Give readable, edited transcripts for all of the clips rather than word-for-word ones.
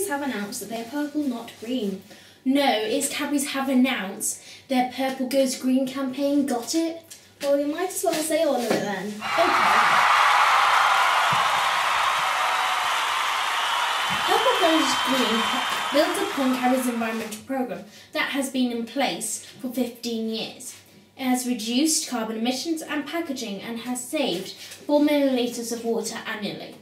Cadbury's have announced that they're purple, not green. No, it's Cadbury's have announced their Purple Goes Green campaign. Got it? Well, you might as well say all of it then. Okay. Purple Goes Green builds upon Cadbury's environmental programme that has been in place for 15 years. It has reduced carbon emissions and packaging and has saved 4 million litres of water annually.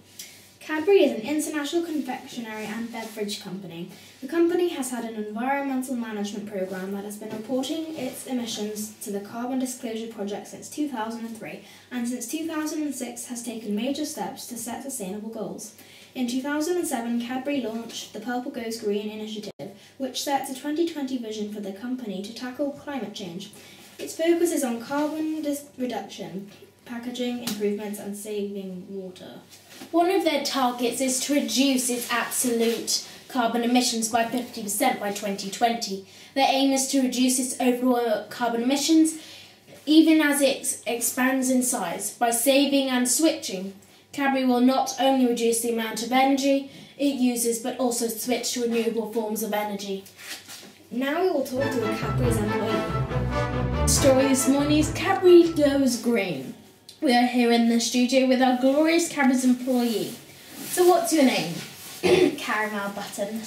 Cadbury is an international confectionery and beverage company. The company has had an environmental management programme that has been reporting its emissions to the Carbon Disclosure Project since 2003, and since 2006 has taken major steps to set sustainable goals. In 2007, Cadbury launched the Purple Goes Green initiative, which sets a 2020 vision for the company to tackle climate change. Its focus is on carbon reduction, packaging improvements and saving water. One of their targets is to reduce its absolute carbon emissions by 50% by 2020. Their aim is to reduce its overall carbon emissions even as it expands in size. By saving and switching, Cadbury will not only reduce the amount of energy it uses but also switch to renewable forms of energy. Now we will talk to a Cadbury's employee. The story this morning is Cadbury Goes Green. We are here in the studio with our glorious Cadbury's employee. So what's your name? Caramel Button.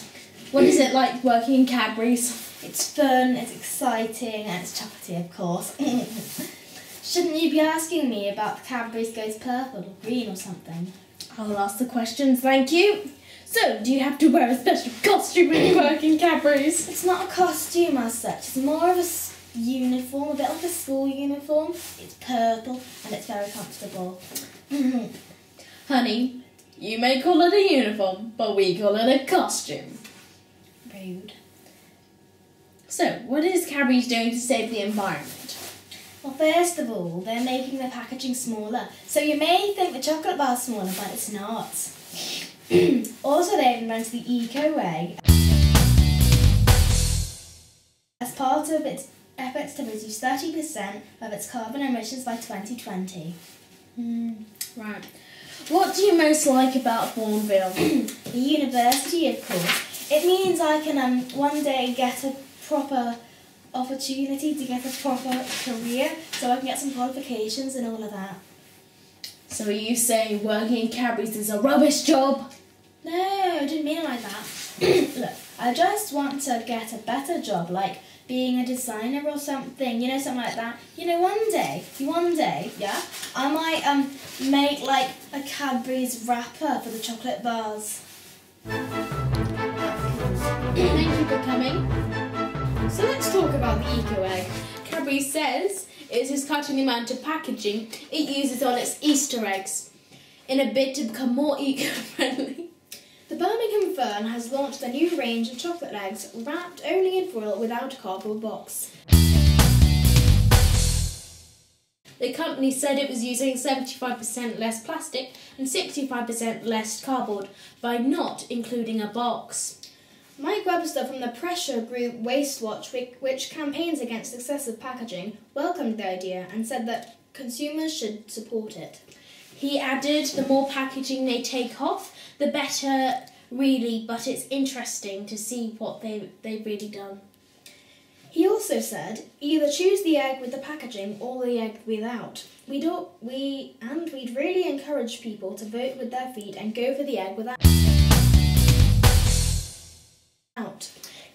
What is it like working in Cadbury's? It's fun, it's exciting, and it's chocolatey, of course. Shouldn't you be asking me about Cadbury's Goes Purple or Green or something? I'll ask the questions, thank you. So, do you have to wear a special costume when you work in Cadbury's? It's not a costume as such, it's more of a uniform, a bit like a school uniform. It's purple and it's very comfortable. Honey, you may call it a uniform, but we call it a costume. Rude. So, what is Cadbury's doing to save the environment? Well, first of all, they're making the packaging smaller. So you may think the chocolate bar is smaller, but it's not. Also, they've invented the Eco Way as part of its efforts to reduce 30% of its carbon emissions by 2020. Right. What do you most like about Bourneville? The university, of course. It means I can one day get a proper opportunity to get a proper career, so I can get some qualifications and all of that. So are you saying working in Cadbury's is a rubbish job? No, I didn't mean it like that. Look, I just want to get a better job, like being a designer or something, something like that. One day, yeah, I might make like a Cadbury's wrapper for the chocolate bars. Thank you for coming. So let's talk about the Eco Egg. Cadbury says it is cutting the amount of packaging it uses on its Easter eggs in a bid to become more eco-friendly. The Birmingham firm has launched a new range of chocolate eggs wrapped only in foil without a cardboard box. The company said it was using 75% less plastic and 65% less cardboard by not including a box. Mike Webster from the pressure group Waste Watch, which campaigns against excessive packaging, welcomed the idea and said that consumers should support it. He added, the more packaging they take off, the better really, but it's interesting to see what they've really done. He also said, either choose the egg with the packaging or the egg without. We'd really encourage people to vote with their feet and go for the egg without.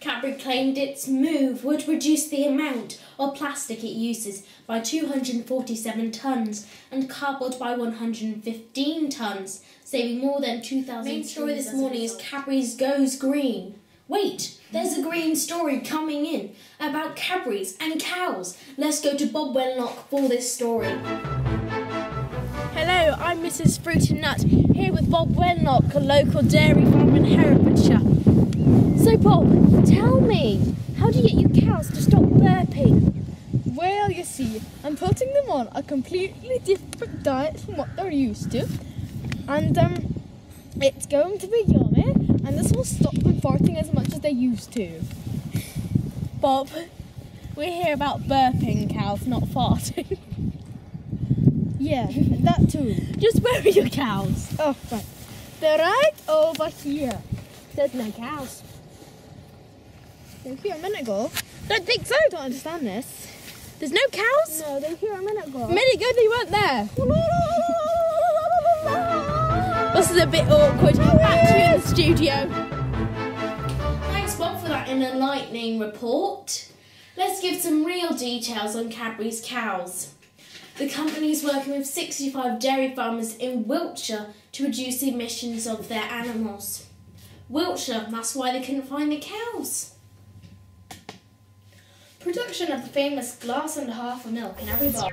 Cadbury claimed its move would reduce the amount of plastic it uses by 247 tonnes and cardboard by 115 tonnes, saving more than 2,000. Main story this morning is Cadbury's Goes Green. Wait, there's a green story coming in about Cadbury's and cows. Let's go to Bob Wenlock for this story. Hello, I'm Mrs. Fruit and Nut, here with Bob Wenlock, a local dairy farm in Herefordshire. So Bob, tell me, how do you get your cows to stop burping? Well, you see, I'm putting them on a completely different diet from what they're used to. And it's going to be yummy, and this will stop them farting as much as they used to. Bob, we hear about burping cows, not farting. Yeah, that too. Just where are your cows? Oh, right. They're right over here. There's no cows. They were here a minute ago. Don't think so. I don't understand this. There's no cows? No, they were here a minute ago. A minute ago they weren't there. This is a bit awkward. Back to you in the studio. Thanks, Bob, for that enlightening report. Let's give some real details on Cadbury's cows. The company is working with 65 dairy farmers in Wiltshire to reduce the emissions of their animals. Wiltshire, that's why they couldn't find the cows. Production of the famous glass and a half of milk in every bar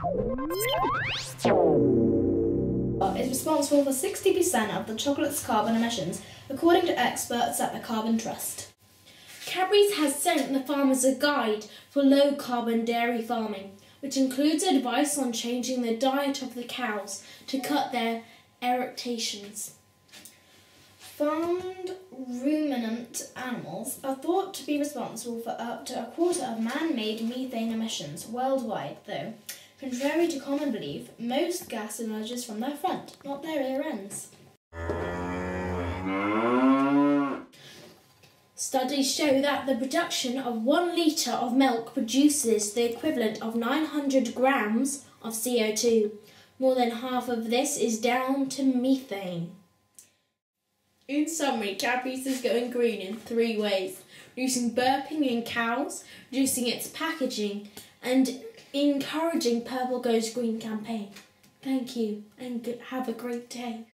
is responsible for 60% of the chocolate's carbon emissions, according to experts at the Carbon Trust. Cadbury's has sent the farmers a guide for low-carbon dairy farming, which includes advice on changing the diet of the cows to cut their irritations. Farmed ruminant animals are thought to be responsible for up to a quarter of man-made methane emissions worldwide, though, contrary to common belief, most gas emerges from their front, not their rear ends. Studies show that the production of 1 litre of milk produces the equivalent of 900 grams of CO2. More than half of this is down to methane. In summary, Cadbury's is going green in 3 ways: reducing burping in cows, reducing its packaging, and encouraging Purple Goes Green campaign. Thank you and have a great day.